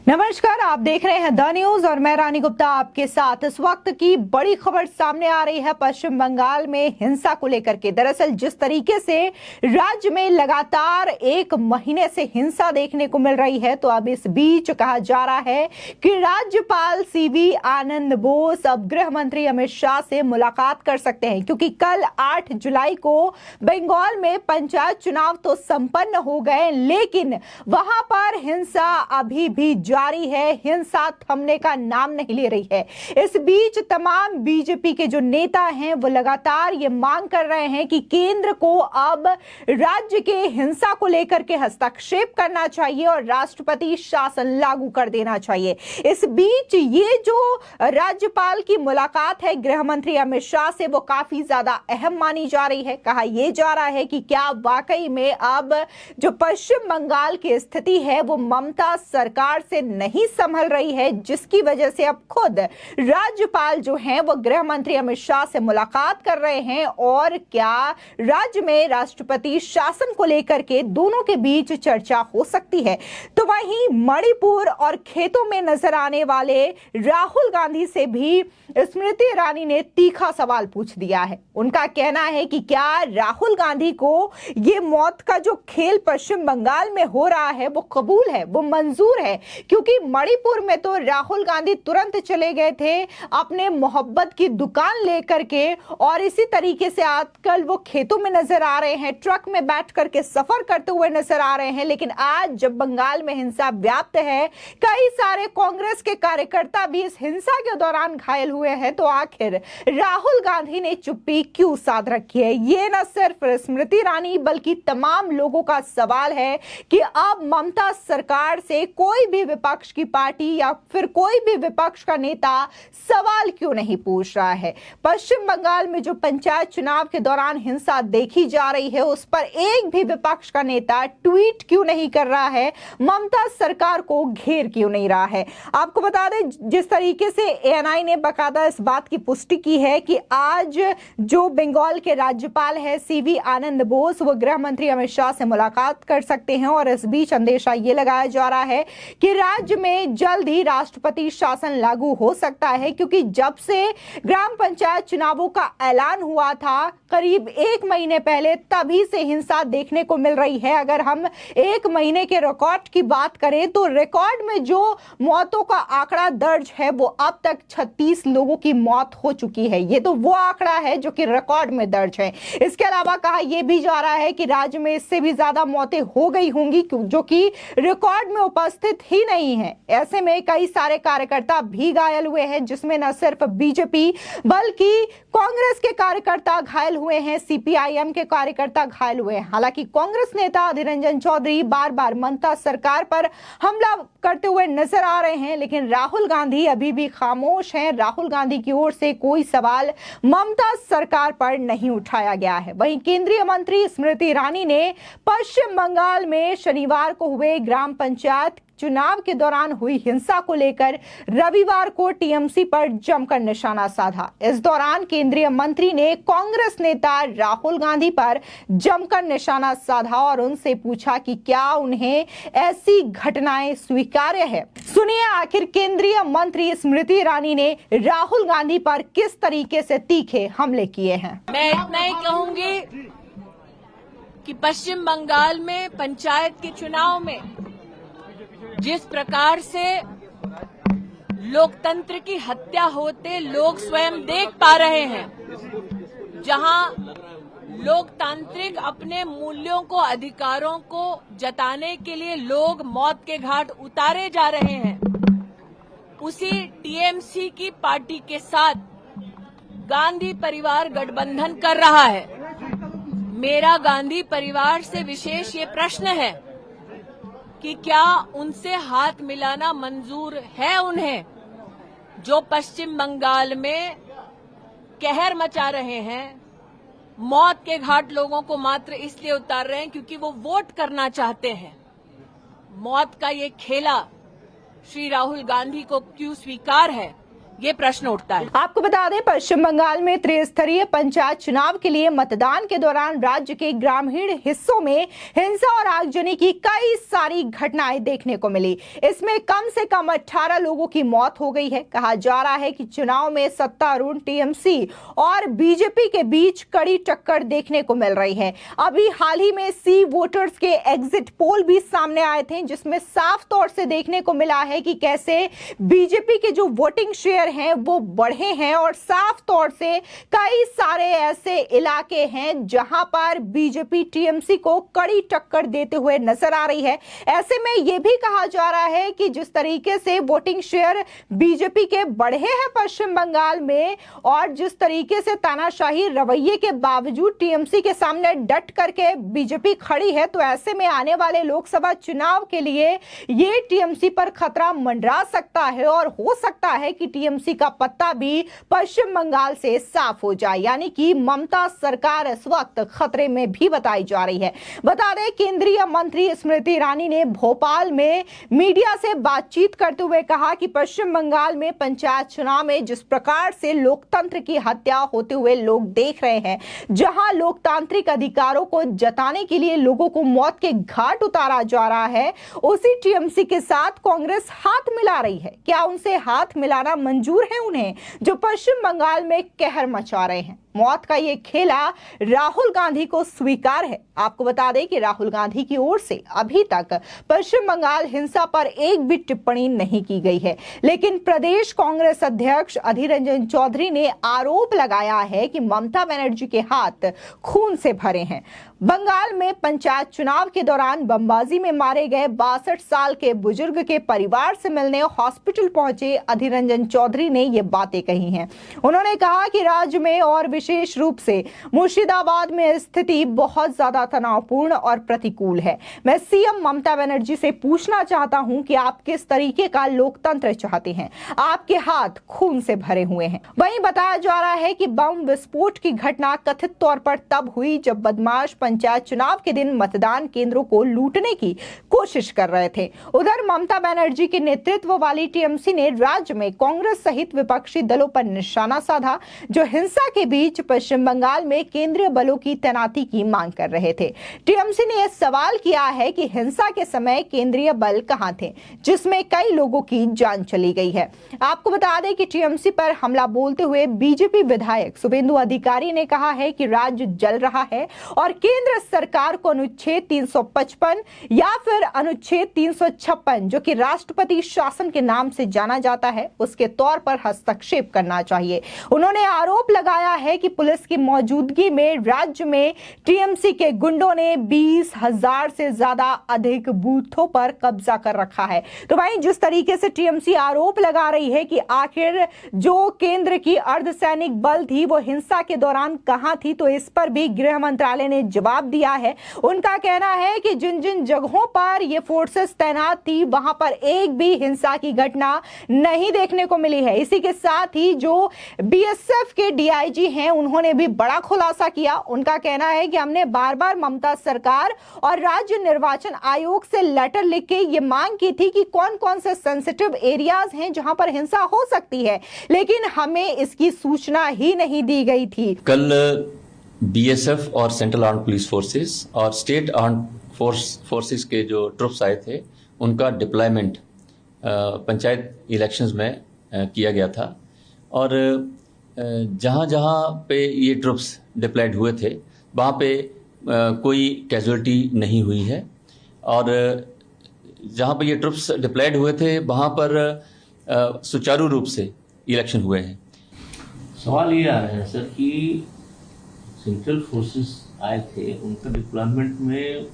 नमस्कार, आप देख रहे हैं द न्यूज और मैं रानी गुप्ता आपके साथ। इस वक्त की बड़ी खबर सामने आ रही है पश्चिम बंगाल में हिंसा को लेकर के। दरअसल जिस तरीके से राज्य में लगातार एक महीने से हिंसा देखने को मिल रही है, तो अब इस बीच कहा जा रहा है कि राज्यपाल सीवी आनंद बोस अब गृह मंत्री अमित शाह से मुलाकात कर सकते हैं, क्योंकि कल 8 जुलाई को बंगाल में पंचायत चुनाव तो संपन्न हो गए, लेकिन वहां पर हिंसा अभी भी जारी है। हिंसा थमने का नाम नहीं ले रही है। इस बीच तमाम बीजेपी के जो नेता हैं वो लगातार ये मांग कर रहे हैं कि केंद्र को अब राज्य के हिंसा को लेकर के हस्तक्षेप करना चाहिए और राष्ट्रपति शासन लागू कर देना चाहिए। इस बीच ये जो राज्यपाल की मुलाकात है गृह मंत्री अमित शाह से, वो काफी ज्यादा अहम मानी जा रही है। कहा यह जा रहा है कि क्या वाकई में अब जो पश्चिम बंगाल की स्थिति है वो ममता सरकार से नहीं संभल रही है, जिसकी वजह से अब खुद राज्यपाल जो हैं वो गृह मंत्री अमित शाह से मुलाकात कर रहे हैं। और क्या राज्य में राष्ट्रपति शासन को लेकर के दोनों के बीच चर्चा हो सकती है? तो वहीं मणिपुर और खेतों में नजर आने वाले राहुल गांधी से भी स्मृति ईरानी ने तीखा सवाल पूछ दिया है। उनका कहना है कि क्या राहुल गांधी को ये मौत का जो खेल पश्चिम बंगाल में हो रहा है वो कबूल है, वो मंजूर है? क्योंकि मणिपुर में तो राहुल गांधी तुरंत चले गए थे अपने मोहब्बत की दुकान लेकर के, और इसी तरीके से आजकल वो खेतों में नजर आ रहे हैं, ट्रक में बैठ करके सफर करते हुए नजर आ रहे हैं। लेकिन आज जब बंगाल में हिंसा व्याप्त है, कई सारे कांग्रेस के कार्यकर्ता भी इस हिंसा के दौरान घायल हुए हैं, तो आखिर राहुल गांधी ने चुप्पी क्यों साध रखी है? ये न सिर्फ स्मृति ईरानी बल्कि तमाम लोगों का सवाल है कि अब ममता सरकार से कोई भी विपक्ष की पार्टी या फिर कोई भी विपक्ष का नेता सवाल क्यों नहीं पूछ रहा है? पश्चिम बंगाल में जो पंचायत चुनाव के दौरान हिंसा देखी जा रही है, उस पर एक भी विपक्ष का नेता ट्वीट क्यों नहीं कर रहा है? ममता सरकार को घेर क्यों नहीं रहा है? आपको बता दें, जिस तरीके से एएनआई ने बाकायदा इस बात की पुष्टि की है कि आज जो बंगाल के राज्यपाल है सीवी आनंद बोस, वो गृह मंत्री अमित शाह से मुलाकात कर सकते हैं। और इस बीच अंदेशा ये लगाया जा रहा है कि राज्य में जल्द ही राष्ट्रपति शासन लागू हो सकता है, क्योंकि जब से ग्राम पंचायत चुनावों का ऐलान हुआ था करीब 1 महीने पहले, तभी से हिंसा देखने को मिल रही है। अगर हम 1 महीने के रिकॉर्ड की बात करें तो रिकॉर्ड में जो मौतों का आंकड़ा दर्ज है वो अब तक 36 लोगों की मौत हो चुकी है। ये तो वो आंकड़ा है जो कि रिकॉर्ड में दर्ज है। इसके अलावा कहा यह भी जा रहा है कि राज्य में इससे भी ज्यादा मौतें हो गई होंगी जो कि रिकॉर्ड में उपस्थित ही नहीं है। ऐसे में कई सारे कार्यकर्ता भी घायल हुए हैं, जिसमें न सिर्फ बीजेपी बल्कि कांग्रेस के कार्यकर्ता घायल हुए हैं, सीपीआईएम के कार्यकर्ता घायल हुए हैं। हालांकि कांग्रेस नेता अधीर रंजन चौधरी बार बार ममता सरकार पर हमला करते हुए नजर आ रहे हैं, लेकिन राहुल गांधी अभी भी खामोश हैं। राहुल गांधी की ओर से कोई सवाल ममता सरकार पर नहीं उठाया गया है। वहीं केंद्रीय मंत्री स्मृति ईरानी ने पश्चिम बंगाल में शनिवार को हुए ग्राम पंचायत चुनाव के दौरान हुई हिंसा को लेकर रविवार को टीएमसी पर जमकर निशाना साधा। इस दौरान केंद्रीय मंत्री ने कांग्रेस नेता राहुल गांधी पर जमकर निशाना साधा और उनसे पूछा कि क्या उन्हें ऐसी घटनाएं स्वीकार्य है। सुनिए आखिर केंद्रीय मंत्री स्मृति ईरानी ने राहुल गांधी पर किस तरीके से तीखे हमले किए हैं। मैं इतना ही कहूंगी कि पश्चिम बंगाल में पंचायत के चुनाव में जिस प्रकार से लोकतंत्र की हत्या होते लोग स्वयं देख पा रहे हैं, जहां लोकतांत्रिक अपने मूल्यों को, अधिकारों को जताने के लिए लोग मौत के घाट उतारे जा रहे हैं, उसी टीएमसी की पार्टी के साथ गांधी परिवार गठबंधन कर रहा है। मेरा गांधी परिवार से विशेष ये प्रश्न है कि क्या उनसे हाथ मिलाना मंजूर है उन्हें, जो पश्चिम बंगाल में कहर मचा रहे हैं, मौत के घाट लोगों को मात्र इसलिए उतार रहे हैं क्योंकि वो वोट करना चाहते हैं। मौत का ये खेला श्री राहुल गांधी को क्यों स्वीकार है, ये प्रश्न उठता है। आपको बता दें, पश्चिम बंगाल में त्रिस्तरीय पंचायत चुनाव के लिए मतदान के दौरान राज्य के ग्रामीण हिस्सों में हिंसा और आगजनी की कई सारी घटनाएं देखने को मिली। इसमें कम से कम 18 लोगों की मौत हो गई है। कहा जा रहा है कि चुनाव में सत्तारूढ़ टीएमसी और बीजेपी के बीच कड़ी टक्कर देखने को मिल रही है। अभी हाल ही में सी वोटर्स के एग्जिट पोल भी सामने आए थे, जिसमें साफ तौर से देखने को मिला है कि कैसे बीजेपी के जो वोटिंग शेयर हैं वो बढ़े हैं और साफ तौर से कई सारे ऐसे इलाके हैं जहां पर बीजेपी टीएमसी को कड़ी टक्कर देते हुए नजर आ रही है। ऐसे में यह भी कहा जा रहा है कि जिस तरीके से वोटिंग शेयर बीजेपी के बढ़े हैं पश्चिम बंगाल में और जिस तरीके से तानाशाही रवैये के बावजूद टीएमसी के सामने डट करके बीजेपी खड़ी है, तो ऐसे में आने वाले लोकसभा चुनाव के लिए ये टीएमसी पर खतरा मंडरा सकता है और हो सकता है कि टीएमसी का पत्ता भी पश्चिम बंगाल से साफ हो जाए, यानी कि ममता सरकार इस वक्त खतरे में भी बताई जा रही है। बता दें, केंद्रीय मंत्री स्मृति ईरानी ने भोपाल में मीडिया से बातचीत करते हुए कहा कि पश्चिम बंगाल में पंचायत चुनाव में जिस प्रकार से लोकतंत्र की हत्या होते हुए लोग देख रहे हैं, जहां लोकतांत्रिक अधिकारों को जताने के लिए लोगों को मौत के घाट उतारा जा रहा है, उसी टीएमसी के साथ कांग्रेस हाथ मिला रही है। क्या उनसे हाथ मिलाना मंजूर है उन्हें, जो पश्चिम बंगाल में कहर मचा रहे हैं? मौत का ये खेला राहुल गांधी को स्वीकार है। आपको बता दें कि राहुल गांधी की ओर से अभी तक पश्चिम बंगाल हिंसा पर एक भी टिप्पणी नहीं की गई है, लेकिन प्रदेश कांग्रेस अध्यक्ष अधीर रंजन चौधरी ने आरोप लगाया है कि ममता बनर्जी के हाथ खून से भरे हैं। बंगाल में पंचायत चुनाव के दौरान बमबाजी में मारे गए 62 साल के बुजुर्ग के परिवार से मिलने हॉस्पिटल पहुंचे अधीर रंजन चौधरी ने ये बातें कही हैं। उन्होंने कहा कि राज्य में और विशेष रूप से मुर्शिदाबाद में स्थिति बहुत ज्यादा तनावपूर्ण और प्रतिकूल है। मैं सीएम ममता बनर्जी से पूछना चाहता हूं कि आप किस तरीके का लोकतंत्र चाहते हैं? आपके हाथ खून से भरे हुए हैं। वहीं बताया जा रहा है कि बम विस्फोट की घटना कथित तौर पर तब हुई जब बदमाश पंचायत चुनाव के दिन मतदान केंद्रों को लूटने की कोशिश कर रहे थे। उधर ममता बनर्जी के नेतृत्व वाली टीएमसी ने राज्य में कांग्रेस सहित विपक्षी दलों पर निशाना साधा, जो हिंसा के बीच पश्चिम बंगाल में केंद्रीय बलों की तैनाती की मांग कर रहे थे। टीएमसी ने यह सवाल किया है कि हिंसा के समय केंद्रीय बल कहां थे, जिसमें कई लोगों की जान चली गई है। आपको बता दें कि टीएमसी पर हमला बोलते हुए बीजेपी विधायक शुभेंदु अधिकारी ने कहा है कि राज्य जल रहा है और केंद्र सरकार को अनुच्छेद 355 या फिर अनुच्छेद 356, जो कि राष्ट्रपति शासन के नाम से जाना जाता है, उसके तौर पर हस्तक्षेप करना चाहिए। उन्होंने आरोप लगाया है कि पुलिस की मौजूदगी में राज्य में टीएमसी के गुंडों ने 20,000 से ज्यादा अधिक बूथों पर कब्जा कर रखा है। तो भाई, जिस तरीके से टीएमसी आरोप लगा रही है कि आखिर जो केंद्र की अर्धसैनिक बल थी वो हिंसा के दौरान कहां थी, तो इस पर भी गृह मंत्रालय ने जवाब दिया है। उनका कहना है कि जिन जिन जगहों पर ये फोर्सेस तैनात थी वहां पर एक भी हिंसा की घटना नहीं देखने को मिली है। इसी के साथ ही जो बीएसएफ के डीआईजी हैं, उन्होंने भी बड़ा खुलासा किया। उनका कहना है कि हमने बार बार ममता सरकार और राज्य निर्वाचन आयोग से लेटर लिख के ये मांग की थी कि कौन कौन से सेंसिटिव एरियाज हैं जहां पर हिंसा हो सकती है, लेकिन हमें इसकी सूचना ही नहीं दी गई थी। कल बीएसएफ और सेंट्रल आर्म्ड पुलिस फोर्सेस और स्टेट आर्म्ड फोर्सेस के जो ट्रुप्स आए थे, उनका डिप्लॉयमेंट पंचायत इलेक्शंस में किया गया था। और जहाँ जहाँ पे ये ट्रुप्स डिप्लॉयड हुए थे वहाँ पे कोई कैजुअलिटी नहीं हुई है। और जहाँ पे ये ट्रुप्स डिप्लॉयड हुए थे वहाँ पर सुचारू रूप से इलेक्शन हुए हैं। सवाल ये आ रहा है सर कि सेंट्रल फोर्सेस आए थे, उनका डिप्लॉयमेंट में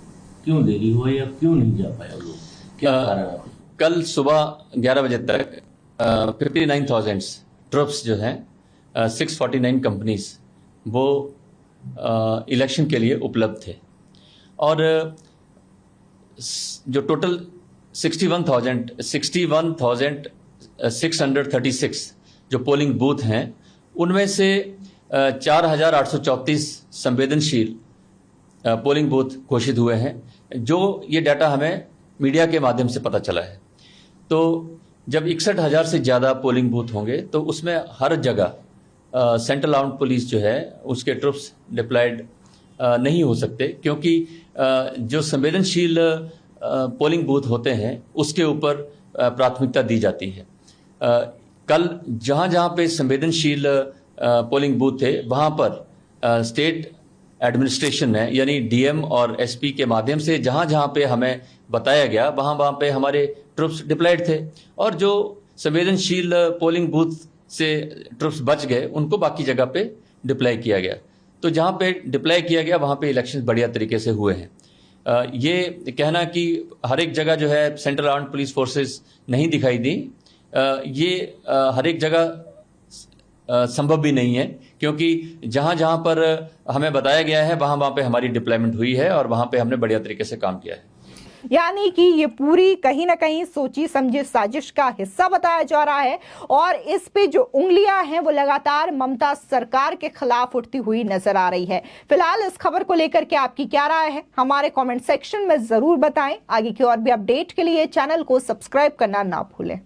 क्यों देरी हुआ या क्यों नहीं जा पाया लोग, क्या कारण है? कल सुबह 11 बजे तक 59,000 ट्रुप्स जो हैं 649 कंपनीज वो इलेक्शन के लिए उपलब्ध थे। और जो टोटल 61,636 जो पोलिंग बूथ हैं, उनमें से 4,834 संवेदनशील पोलिंग बूथ घोषित हुए हैं, जो ये डाटा हमें मीडिया के माध्यम से पता चला है। तो जब 61,000 से ज़्यादा पोलिंग बूथ होंगे तो उसमें हर जगह सेंट्रल आर्म्ड पुलिस जो है उसके ट्रुप्स डिप्लॉयड नहीं हो सकते, क्योंकि जो संवेदनशील पोलिंग बूथ होते हैं उसके ऊपर प्राथमिकता दी जाती है। कल जहाँ जहाँ पे संवेदनशील पोलिंग बूथ थे वहाँ पर स्टेट एडमिनिस्ट्रेशन ने यानी डीएम और एसपी के माध्यम से जहाँ जहाँ पे हमें बताया गया वहाँ वहाँ पे हमारे ट्रुप्स डिप्लॉयड थे, और जो संवेदनशील पोलिंग बूथ से ट्रुप्स बच गए उनको बाकी जगह पे डिप्लॉय किया गया। तो जहाँ पे डिप्लॉय किया गया वहाँ पे इलेक्शन बढ़िया तरीके से हुए हैं। ये कहना कि हर एक जगह जो है सेंट्रल आर्म्ड पुलिस फोर्सेस नहीं दिखाई दी, ये हर एक जगह संभव भी नहीं है, क्योंकि जहाँ जहाँ पर हमें बताया गया है वहाँ वहाँ पे हमारी डिप्लॉयमेंट हुई है और वहाँ पे हमने बढ़िया तरीके से काम किया है। यानी कि ये पूरी कहीं ना कहीं सोची समझी साजिश का हिस्सा बताया जा रहा है, और इस पे जो उंगलियां हैं वो लगातार ममता सरकार के खिलाफ उठती हुई नजर आ रही है। फिलहाल इस खबर को लेकर के आपकी क्या राय है हमारे कमेंट सेक्शन में जरूर बताएं। आगे की और भी अपडेट के लिए चैनल को सब्सक्राइब करना ना भूलें।